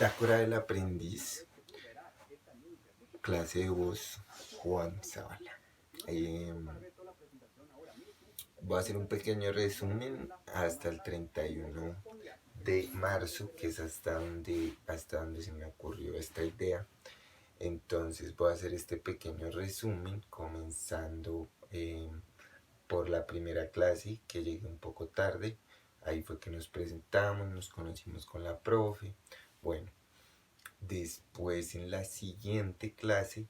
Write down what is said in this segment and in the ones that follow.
Bitácora del aprendiz, clase de voz, Juan Zavala. Voy a hacer un pequeño resumen hasta el 31 de marzo, que es hasta donde se me ocurrió esta idea. Entonces voy a hacer este pequeño resumen comenzando por la primera clase, que llegué un poco tarde. Ahí fue que nos presentamos, nos conocimos con la profe. Bueno, después en la siguiente clase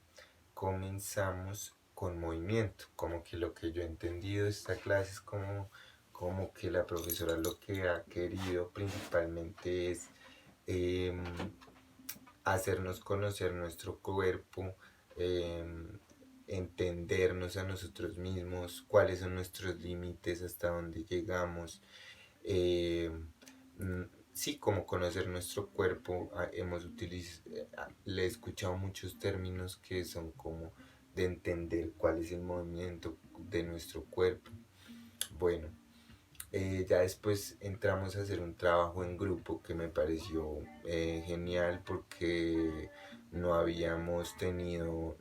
comenzamos con movimiento, como que lo que yo he entendido de esta clase es como que la profesora lo que ha querido principalmente es eh, hacernos conocer nuestro cuerpo, eh, entendernos a nosotros mismos, cuáles son nuestros límites, hasta dónde llegamos. eh, sí, como conocer nuestro cuerpo. Le he escuchado muchos términos que son como de entender cuál es el movimiento de nuestro cuerpo. Bueno, ya después entramos a hacer un trabajo en grupo que me pareció genial porque no habíamos tenido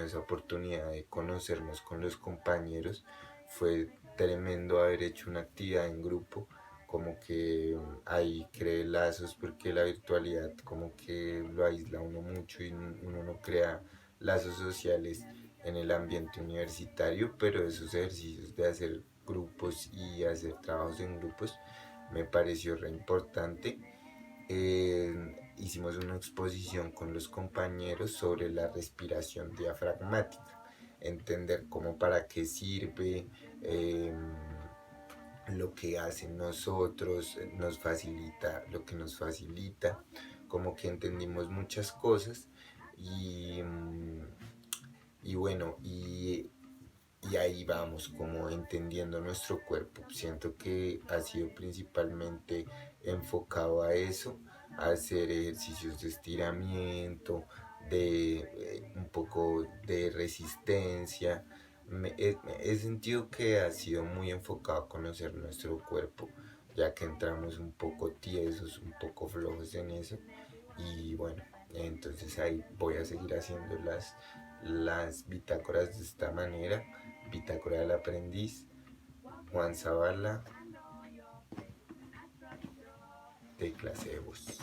esa oportunidad de conocernos con los compañeros. Fue tremendo haber hecho una actividad en grupo, como que ahí cree lazos, porque la virtualidad como que lo aísla a uno mucho y uno no crea lazos sociales en el ambiente universitario, pero esos ejercicios de hacer grupos y hacer trabajos en grupos me pareció re importante. Hicimos una exposición con los compañeros sobre la respiración diafragmática, entender cómo, para qué sirve, eh, lo que hacen nosotros, lo que nos facilita, como que entendimos muchas cosas y, y bueno, y ahí vamos como entendiendo nuestro cuerpo. Siento que ha sido principalmente enfocado a eso, a hacer ejercicios de estiramiento, de un poco de resistencia. He sentido que ha sido muy enfocado a conocer nuestro cuerpo, ya que entramos un poco tiesos, un poco flojos en eso. Y bueno, entonces ahí voy a seguir haciendo las bitácoras de esta manera. Bitácora del aprendiz, Juan Zavala, de clase de voz.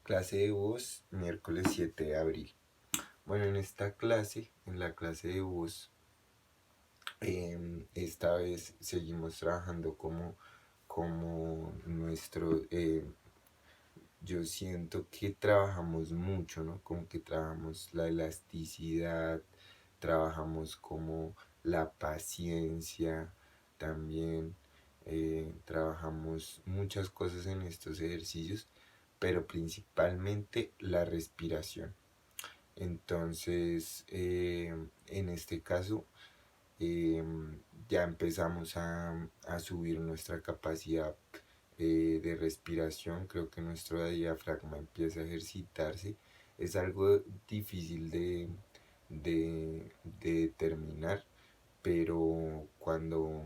Clase de voz, miércoles 7 de abril. Bueno, en la clase de voz, esta vez seguimos trabajando como nuestro... yo siento que trabajamos mucho, ¿no? Como que trabajamos la elasticidad, trabajamos como la paciencia también. Trabajamos muchas cosas en estos ejercicios, pero principalmente la respiración. Entonces, en este caso, eh, ya empezamos a subir nuestra capacidad de respiración. Creo que nuestro diafragma empieza a ejercitarse. Es algo difícil de determinar, pero cuando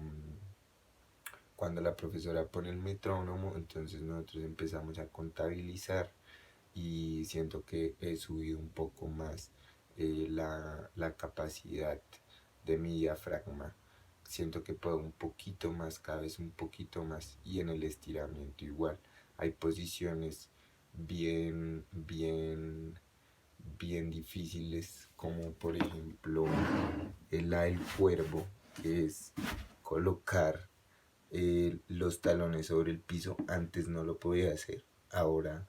la profesora pone el metrónomo, entonces nosotros empezamos a contabilizar y siento que he subido un poco más la capacidad de mi diafragma. Siento que puedo un poquito más, cada vez un poquito más, y en el estiramiento igual. Hay posiciones bien, bien, bien difíciles, como por ejemplo la del cuervo, que es colocar los talones sobre el piso. Antes no lo podía hacer, ahora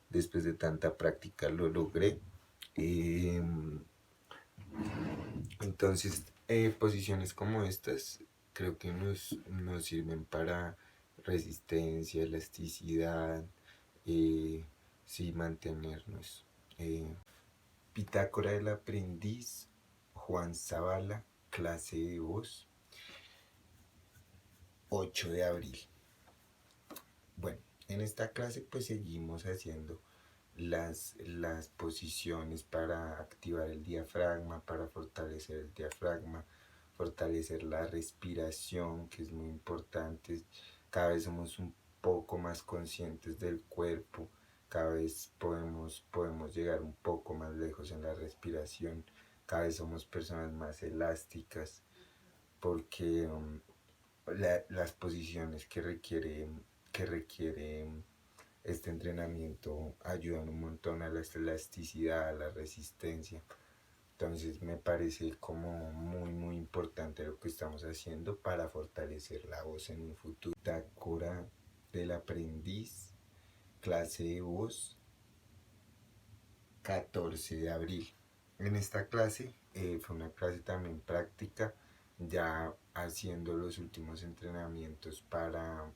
después de tanta práctica lo logré. Eh, entonces, posiciones como estas creo que nos sirven para resistencia, elasticidad, sí, mantenernos. Bitácora del aprendiz, Juan Zavala, clase de voz, 8 de abril. Bueno, en esta clase pues seguimos haciendo las posiciones para activar el diafragma, para fortalecer el diafragma, fortalecer la respiración, que es muy importante. Cada vez somos un poco más conscientes del cuerpo, cada vez podemos llegar un poco más lejos en la respiración, cada vez somos personas más elásticas, porque las posiciones que requiere este entrenamiento ayudan un montón a la elasticidad, a la resistencia. Entonces me parece como muy importante lo que estamos haciendo para fortalecer la voz en un futuro. Bitácora del aprendiz, clase de voz, 14 de abril. En esta clase fue una clase también práctica, ya haciendo los últimos entrenamientos para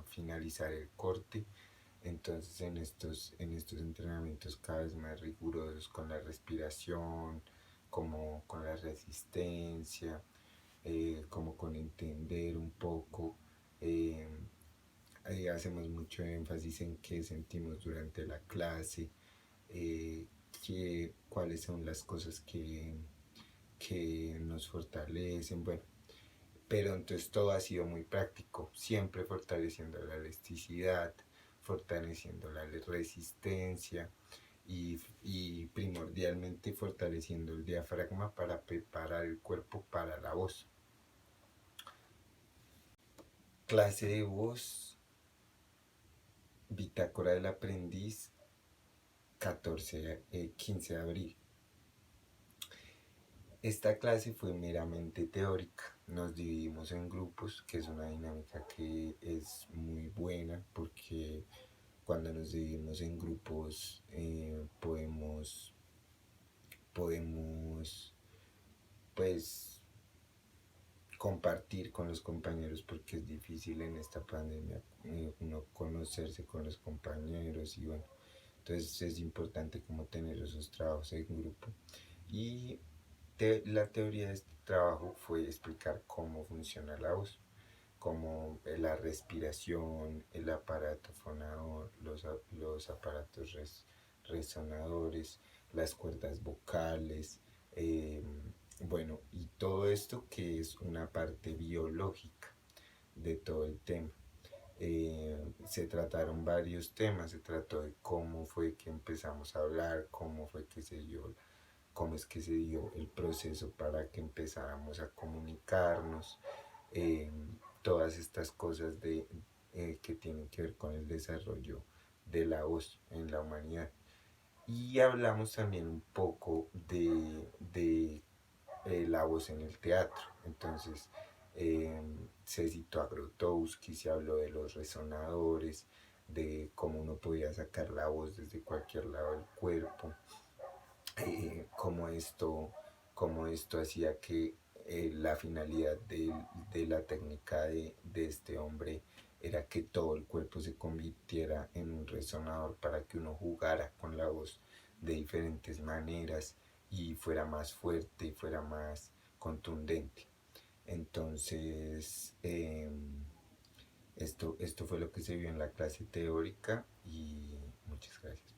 finalizar el corte. Entonces en estos entrenamientos cada vez más rigurosos con la respiración, como con la resistencia, como con entender un poco. eh, Hacemos mucho énfasis en qué sentimos durante la clase, eh, cuáles son las cosas que nos fortalecen, bueno, pero entonces todo ha sido muy práctico, siempre fortaleciendo la elasticidad, fortaleciendo la resistencia y primordialmente fortaleciendo el diafragma para preparar el cuerpo para la voz. Clase de voz, bitácora del aprendiz, 15 de abril. Esta clase fue meramente teórica. Nos dividimos en grupos, que es una dinámica que es muy buena porque cuando nos dividimos en grupos podemos pues compartir con los compañeros, porque es difícil en esta pandemia uno conocerse con los compañeros y bueno, entonces es importante como tener esos trabajos en grupo. Y la teoría de este trabajo fue explicar cómo funciona la voz, como la respiración, el aparato fonador, los aparatos resonadores, las cuerdas vocales, bueno, y todo esto que es una parte biológica de todo el tema. Se trataron varios temas, se trató de cómo fue que empezamos a hablar, cómo es que se dio el proceso para que empezáramos a comunicarnos, eh, todas estas cosas que tienen que ver con el desarrollo de la voz en la humanidad. Y hablamos también un poco de la voz en el teatro. Entonces se citó a Grotowski, se habló de los resonadores, de cómo uno podía sacar la voz desde cualquier lado del cuerpo, eh, cómo, esto, cómo esto hacía que la finalidad de la técnica de este hombre era que todo el cuerpo se convirtiera en un resonador para que uno jugara con la voz de diferentes maneras y fuera más fuerte y fuera más contundente. Entonces, esto fue lo que se vio en la clase teórica y muchas gracias.